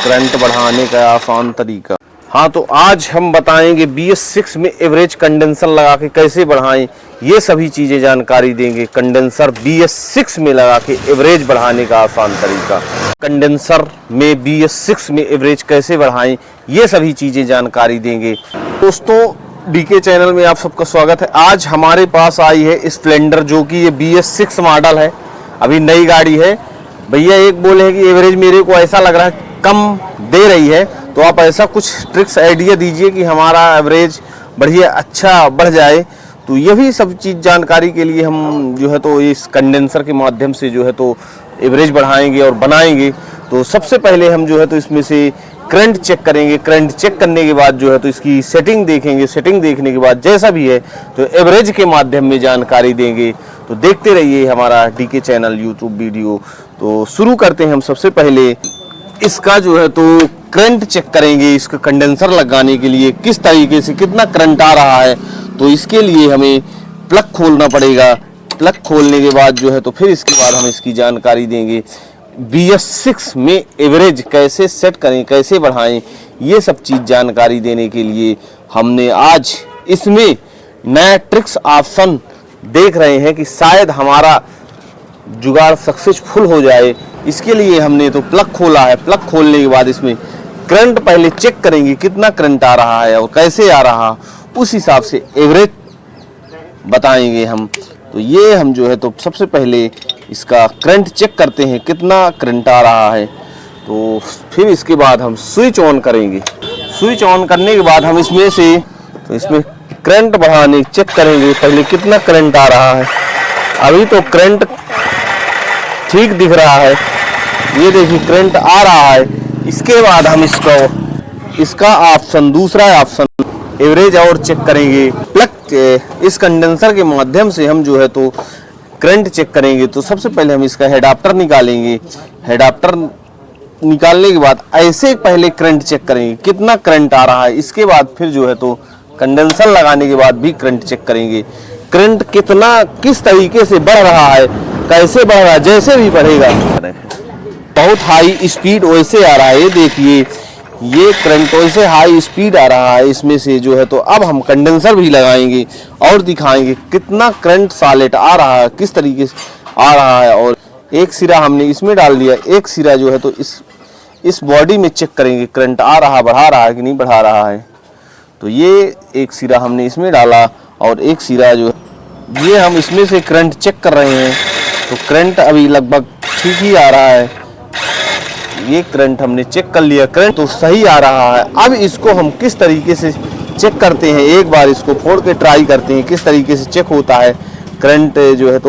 Current बढ़ाने का आसान तरीका। हाँ, तो आज हम बताएंगे BS6 में एवरेज कंडेंसर लगा के कैसे बढ़ाएं, ये सभी चीज़ें जानकारी देंगे। कंडेंसर BS6 में लगा के एवरेज बढ़ाने का आसान तरीका, कंडेंसर में BS6 में एवरेज कैसे बढ़ाएं, ये सभी चीज़ें जानकारी देंगे। दोस्तों, DK चैनल में आप सबका स्वागत है। आज हमारे पास आई है स्प्लेंडर, जो कि ये BS6 मॉडल है, अभी नई गाड़ी है। भैया एक बोले हैं कि एवरेज मेरे को ऐसा लग रहा है कम दे रही है, तो आप ऐसा कुछ ट्रिक्स आइडिया दीजिए कि हमारा एवरेज बढ़िया अच्छा बढ़ जाए। तो यही सब चीज़ जानकारी के लिए हम जो है तो इस कंडेंसर के माध्यम से जो है तो एवरेज बढ़ाएंगे और बनाएंगे। तो सबसे पहले हम जो है तो इसमें से करंट चेक करेंगे। करंट चेक करने के बाद जो है तो इसकी सेटिंग देखेंगे। सेटिंग देखने के बाद जैसा भी है तो एवरेज के माध्यम में जानकारी देंगे। तो देखते रहिए हमारा DK चैनल यूट्यूब वीडियो। तो शुरू करते हैं हम। सबसे पहले इसका जो है तो करंट चेक करेंगे। इसका कंडेंसर लगाने के लिए किस तरीके से कितना करंट आ रहा है, तो इसके लिए हमें प्लग खोलना पड़ेगा। प्लग खोलने के बाद जो है तो फिर इसके बाद हम इसकी जानकारी देंगे। BS6 में एवरेज कैसे सेट करें, कैसे बढ़ाएं, ये सब चीज़ जानकारी देने के लिए हमने आज इसमें नया ट्रिक्स ऑप्शन देख रहे हैं कि शायद हमारा जुगाड़ सक्सेसफुल हो जाए। इसके लिए हमने तो प्लग खोला है। प्लग खोलने के बाद इसमें करंट पहले चेक करेंगे कितना करंट आ रहा है और कैसे आ रहा, उस हिसाब से एवरेज बताएंगे हम। तो ये हम जो है तो सबसे पहले इसका करंट चेक करते हैं कितना करंट आ रहा है। तो फिर इसके बाद हम स्विच ऑन करेंगे। स्विच ऑन करने के बाद हम इसमें से तो इसमें करंट बढ़ाने चेक करेंगे पहले कितना करंट आ रहा है। अभी तो करंट ठीक दिख रहा है, ये देखिए करंट आ रहा है। इसके बाद हम इसका ऑप्शन, दूसरा ऑप्शन एवरेज और चेक करेंगे। प्लग इस कंडेंसर के माध्यम से हम जो है तो करंट चेक करेंगे। तो सबसे पहले हम इसका हेडाप्टर निकालेंगे। हेडाप्टर निकालने के बाद ऐसे पहले करंट चेक करेंगे कितना करंट आ रहा है। इसके बाद फिर जो है तो कंडेंसर लगाने के बाद भी करंट चेक करेंगे। करंट कितना किस तरीके से बढ़ रहा है, कैसे बढ़ रहा है, जैसे भी बढ़ेगा। बहुत हाई स्पीड वैसे आ रहा है, ये देखिए ये करंट वैसे हाई स्पीड आ रहा है इसमें से जो है तो अब हम कंडेंसर भी लगाएंगे और दिखाएंगे कितना करंट सॉलिड आ रहा है, किस तरीके से आ रहा है। और एक सिरा हमने इसमें डाल दिया, एक सिरा जो है तो इस बॉडी में चेक करेंगे करंट आ रहा, बढ़ा रहा है कि नहीं बढ़ा रहा है। तो ये एक सिरा हमने इसमें डाला और एक सिरा जो है ये हम इसमें से करंट चेक कर रहे हैं। तो करंट अभी लगभग ठीक ही आ रहा है। ये करंट हमने चेक कर लिया, करंट तो सही आ रहा है। अब इसको हम किस तरीके से चेक करते हैं, एक बार इसको फोड़ के ट्राई करते हैं किस तरीके से चेक होता है करंट जो है।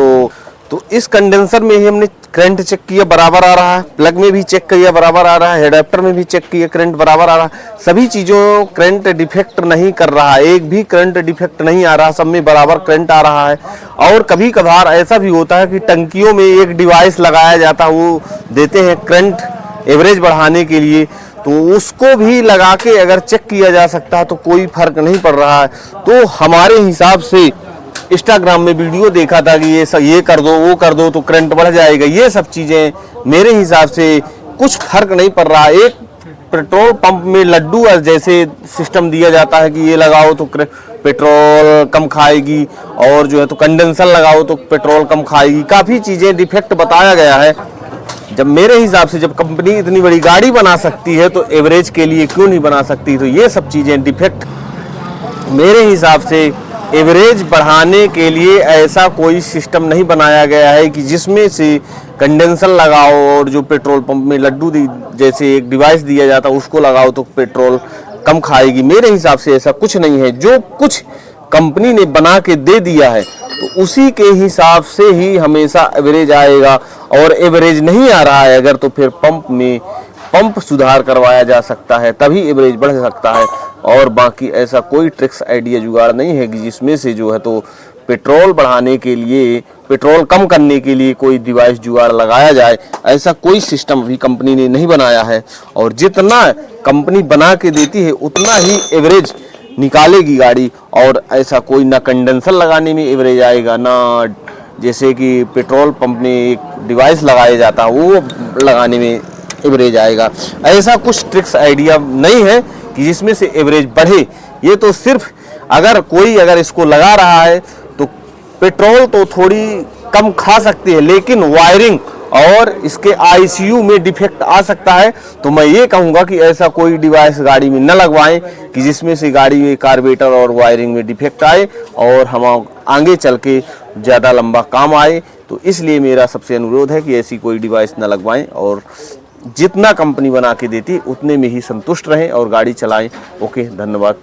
तो इस कंडेंसर में ही हमने करंट चेक किया, बराबर आ रहा है। प्लग में भी चेक किया, बराबर आ रहा है। हेडाप्टर में भी चेक किया, करंट बराबर आ रहा है। सभी चीज़ों करंट डिफेक्ट नहीं कर रहा है, एक भी करंट डिफेक्ट नहीं आ रहा, सब में बराबर करंट आ रहा है। और कभी कभार ऐसा भी होता है कि टंकियों में एक डिवाइस लगाया जाता है, वो देते हैं करंट एवरेज बढ़ाने के लिए, तो उसको भी लगा के अगर चेक किया जा सकता है तो कोई फर्क नहीं पड़ रहा है। तो हमारे हिसाब से इंस्टाग्राम में वीडियो देखा था कि ये कर दो, वो कर दो तो करंट बढ़ जाएगा। ये सब चीज़ें मेरे हिसाब से कुछ फर्क नहीं पड़ रहा। एक पेट्रोल पंप में लड्डू जैसे सिस्टम दिया जाता है कि ये लगाओ तो पेट्रोल कम खाएगी, और जो है तो कंडेंसर लगाओ तो पेट्रोल कम खाएगी। काफ़ी चीज़ें डिफेक्ट बताया गया है। जब मेरे हिसाब से जब कंपनी इतनी बड़ी गाड़ी बना सकती है तो एवरेज के लिए क्यों नहीं बना सकती। तो ये सब चीज़ें डिफेक्ट मेरे हिसाब से एवरेज बढ़ाने के लिए ऐसा कोई सिस्टम नहीं बनाया गया है कि जिसमें से कंडेंसर लगाओ और जो पेट्रोल पंप में लड्डू जैसे एक डिवाइस दिया जाता है उसको लगाओ तो पेट्रोल कम खाएगी। मेरे हिसाब से ऐसा कुछ नहीं है। जो कुछ कंपनी ने बना के दे दिया है तो उसी के हिसाब से ही हमेशा एवरेज आएगा। और एवरेज नहीं आ रहा है अगर, तो फिर पंप सुधार करवाया जा सकता है, तभी एवरेज बढ़ सकता है। और बाकी ऐसा कोई ट्रिक्स आइडिया जुगाड़ नहीं है कि जिसमें से जो है तो पेट्रोल बढ़ाने के लिए, पेट्रोल कम करने के लिए कोई डिवाइस जुगाड़ लगाया जाए। ऐसा कोई सिस्टम भी कंपनी ने नहीं बनाया है। और जितना कंपनी बना के देती है उतना ही एवरेज निकालेगी गाड़ी। और ऐसा कोई ना कंडेंसर लगाने में एवरेज आएगा, ना जैसे कि पेट्रोल पंप में एक डिवाइस लगाया जाता है वो लगाने में एवरेज आएगा। ऐसा कुछ ट्रिक्स आइडिया नहीं है कि जिसमें से एवरेज बढ़े। ये तो सिर्फ अगर इसको लगा रहा है तो पेट्रोल तो थोड़ी कम खा सकती है, लेकिन वायरिंग और इसके आईसीयू में डिफेक्ट आ सकता है। तो मैं ये कहूँगा कि ऐसा कोई डिवाइस गाड़ी में न लगवाएं कि जिसमें से गाड़ी में कार्बोरेटर और वायरिंग में डिफेक्ट आए और हम आगे चल के ज़्यादा लंबा काम आए। तो इसलिए मेरा सबसे अनुरोध है कि ऐसी कोई डिवाइस न लगवाएं और जितना कंपनी बना के देती उतने में ही संतुष्ट रहें और गाड़ी चलाएं। ओके, धन्यवाद।